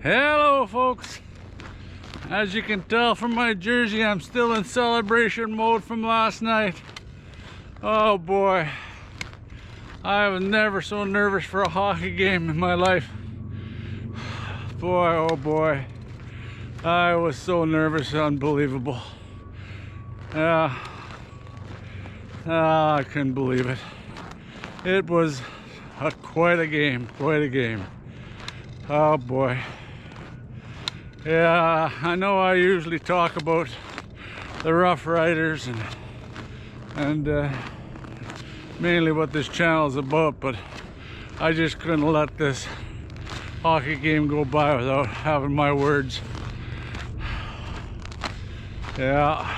Hello folks, as you can tell from my jersey, I'm still in celebration mode from last night. Oh boy, I was never so nervous for a hockey game in my life. Boy, oh boy, I was so nervous, unbelievable. I couldn't believe it. It was quite a game, quite a game. Oh boy. Yeah, I know I usually talk about the Rough Riders and mainly what this channel is about, but I just couldn't let this hockey game go by without having my words. Yeah,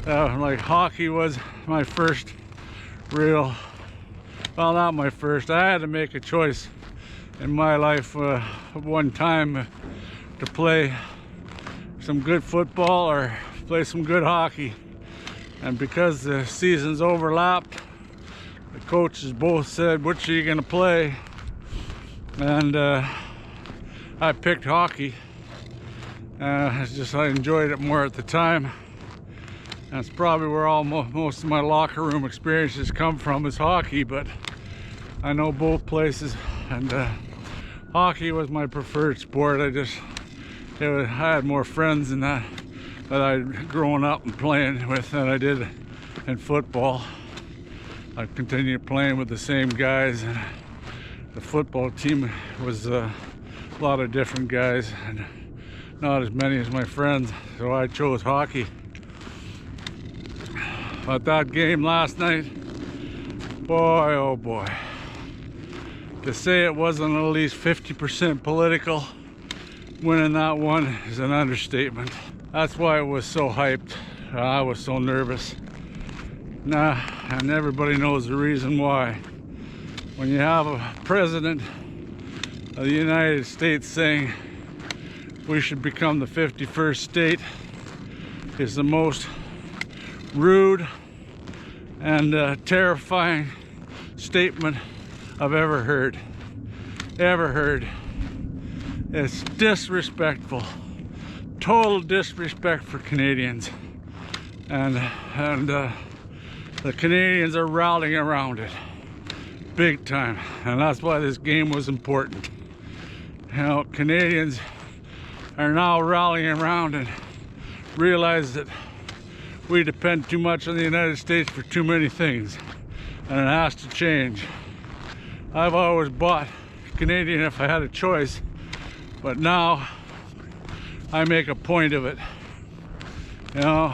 like hockey was my first real, well, not my first. I had to make a choice in my life one time to play some good football or play some good hockey, and because the seasons overlapped, the coaches both said, which are you gonna play? And I picked hockey. It's just I enjoyed it more at the time. That's probably where most of my locker room experiences come from, is hockey, but I know both places, and hockey was my preferred sport. I had more friends in that I'd grown up and playing with than I did in football. I continued playing with the same guys, and the football team was a lot of different guys and not as many as my friends, so I chose hockey. But that game last night, boy oh boy, to say it wasn't at least 50% political winning that one is an understatement. That's why it was so hyped. I was so nervous. And everybody knows the reason why. When you have a president of the United States saying we should become the 51st state, is the most rude and terrifying statement I've ever heard. It's disrespectful, total disrespect for Canadians, and the Canadians are rallying around it big time, and that's why this game was important. You know, Canadians are now rallying around and realize that we depend too much on the United States for too many things, and it has to change. I've always bought Canadian if I had a choice, but now I make a point of it. You know,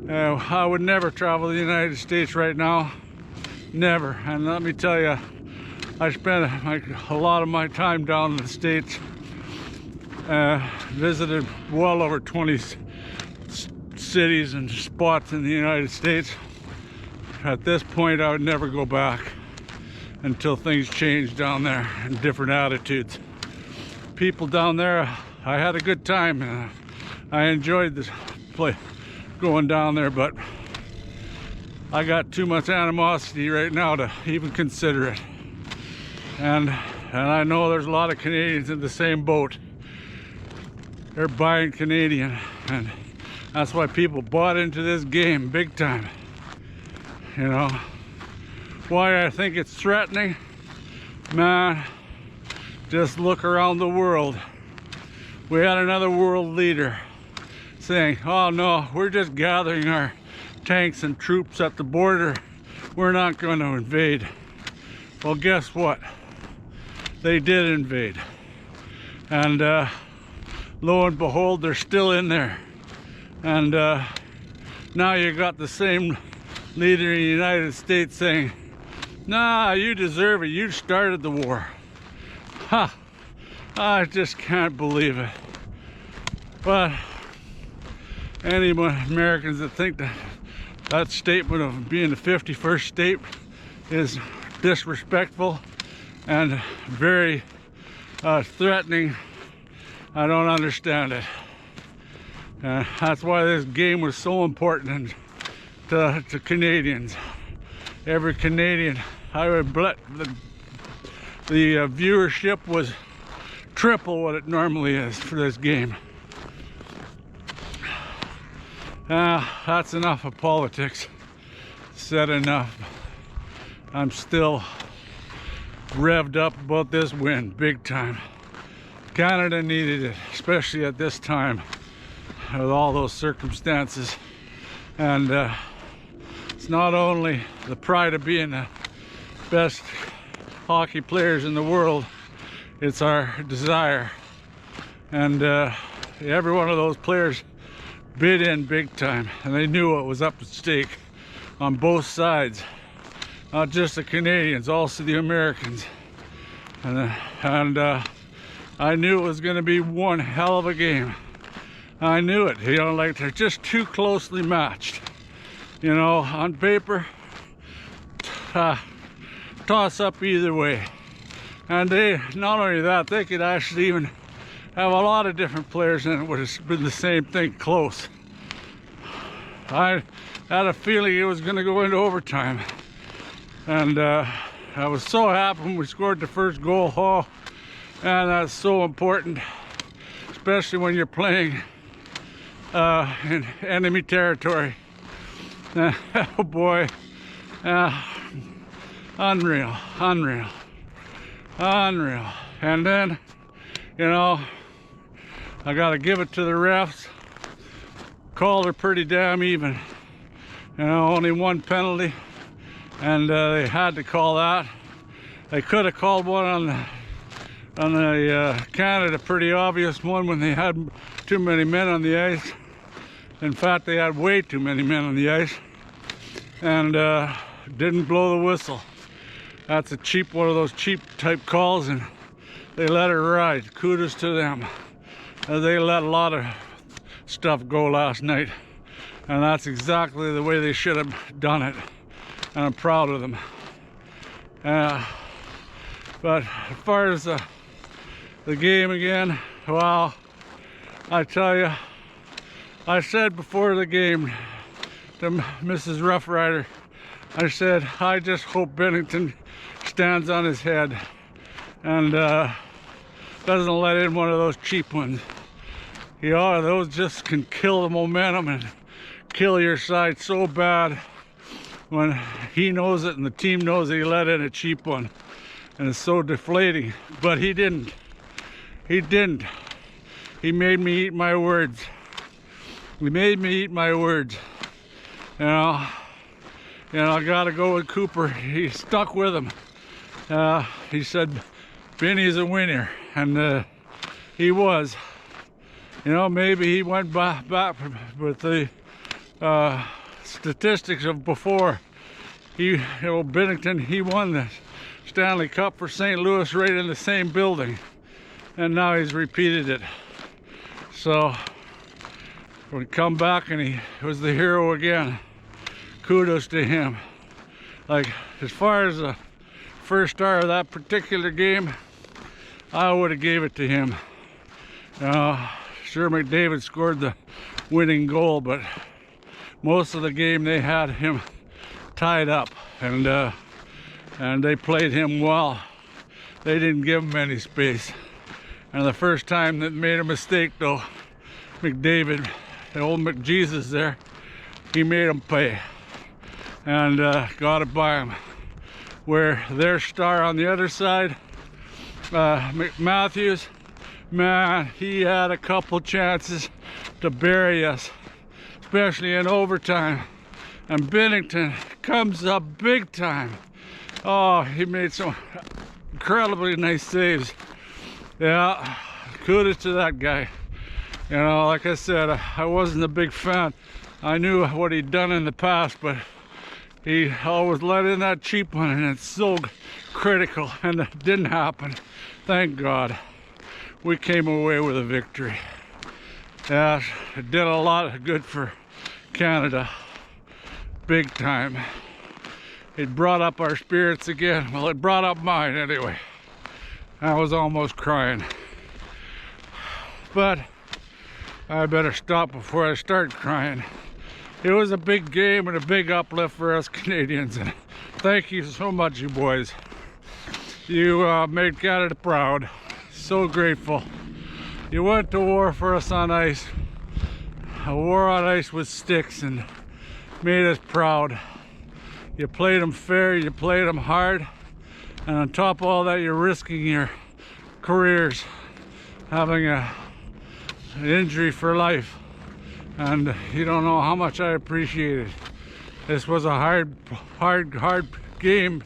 I would never travel the United States right now, never. And let me tell you, I spent a lot of my time down in the States, visited well over 20 cities and spots in the United States. At this point, I would never go back until things change down there and different attitudes. People down there, I had a good time, and I enjoyed this place going down there, but I got too much animosity right now to even consider it. And I know there's a lot of Canadians in the same boat. They're buying Canadian, and that's why people bought into this game big time. You know, why I think it's threatening? Man, just look around the world. We had another world leader saying, oh no, we're just gathering our tanks and troops at the border. We're not going to invade. Well, guess what? They did invade. And lo and behold, they're still in there. And now you got the same leader in the United States saying, nah, you deserve it, you started the war. Ha! I just can't believe it. But any Americans that think that statement of being the 51st state is disrespectful and very threatening, I don't understand it. That's why this game was so important to Canadians. Every Canadian, I would the viewership was triple what it normally is for this game. That's enough of politics. Said enough. I'm still revved up about this win, big time. Canada needed it, especially at this time with all those circumstances. And it's not only the pride of being the best hockey players in the world, it's our desire. And every one of those players bid in big time, and they knew what was up at stake on both sides. Not just the Canadians, also the Americans. And I knew it was going to be one hell of a game. I knew it. You know, like, they're just too closely matched. You know, on paper, toss up either way. And they, not only that, they could actually even have a lot of different players and it would have been the same thing, close. I had a feeling it was going to go into overtime. And I was so happy when we scored the first goal. Oh, and that's so important, especially when you're playing in enemy territory. Oh boy, unreal, unreal, unreal. And then, you know, I gotta give it to the refs. Called her pretty damn even. You know, only one penalty, and they had to call that. They could have called one on the Canada, pretty obvious one, when they had too many men on the ice. In fact, they had way too many men on the ice, and didn't blow the whistle. That's a cheap, one of those cheap type calls, and they let her ride. Kudos to them. They let a lot of stuff go last night, and that's exactly the way they should have done it, and I'm proud of them. But as far as the game again, well, I tell you, I said before the game to Mrs. Rough Rider, I said, I just hope Bennington stands on his head and doesn't let in one of those cheap ones. You know, those just can kill the momentum and kill your side so bad when he knows it and the team knows he let in a cheap one. And it's so deflating. But he didn't. He didn't. He made me eat my words. He made me eat my words. You know, I gotta go with Cooper. He stuck with him. He said, Benny's a winner. And he was. You know, maybe he went back with the statistics of before. Bennington, he won the Stanley Cup for St. Louis right in the same building. And now he's repeated it. So, when he come back and he was the hero again, kudos to him. Like, as far as the first star of that particular game, I would have gave it to him. Sure, McDavid scored the winning goal, but most of the game they had him tied up, and they played him well. They didn't give him any space. And the first time that made a mistake, though, McDavid, the old McJesus there, he made him pay, and got it by him. Where their star on the other side, Matthews, man, he had a couple chances to bury us, especially in overtime. And Bennington comes up big time. Oh, he made some incredibly nice saves. Yeah, kudos to that guy. You know, like I said, I wasn't a big fan. I knew what he'd done in the past, but he always let in that cheap one, and it's so critical, and it didn't happen. Thank God. We came away with a victory. Yeah, it did a lot of good for Canada. Big time. It brought up our spirits again. Well, it brought up mine anyway. I was almost crying. But I better stop before I start crying. It was a big game and a big uplift for us Canadians. And thank you so much, you boys. You made Canada proud. So grateful. You went to war for us on ice. A war on ice with sticks, and made us proud. You played them fair, you played them hard, and on top of all that, you're risking your careers, having an injury for life, and you don't know how much I appreciate it. This was a hard game,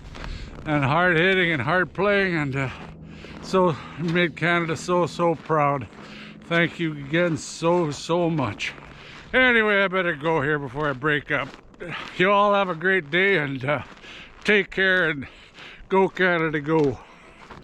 and hard hitting and hard playing, and so made Canada so proud. Thank you again so much. Anyway, I better go here before I break up. You all have a great day, and take care, and go Canada, go.